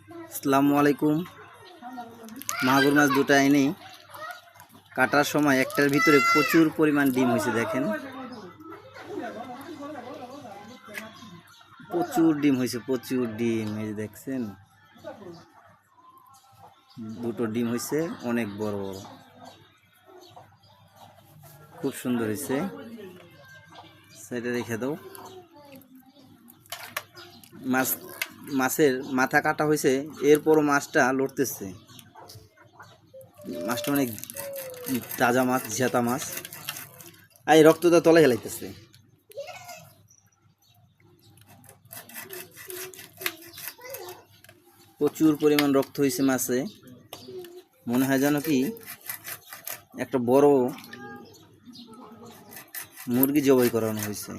আসসালামু আলাইকুম। মাগুর মাছ দুটো এনে কাটার সময় একটার ভিতরে প্রচুর পরিমাণ ডিম হয়েছে। দেখেন, প্রচুর ডিম হয়েছে, প্রচুর ডিম। এই যে দেখছেন, দুটো ডিম হয়েছে, অনেক বড় বড়, খুব সুন্দর হয়েছে। সেটা রেখে দাও। মাছের মাথা কাটা হয়েছে, এরপরও মাছটা লড়তেছে। মাছটা অনেক তাজা মাছ, জেতা মাছ। আর এই রক্তটা তলে হেলাইতেছে। প্রচুর পরিমাণ রক্ত হয়েছে মাছে। মনে হয় যেন কি একটা বড় মুরগি জবাই করানো হয়েছে।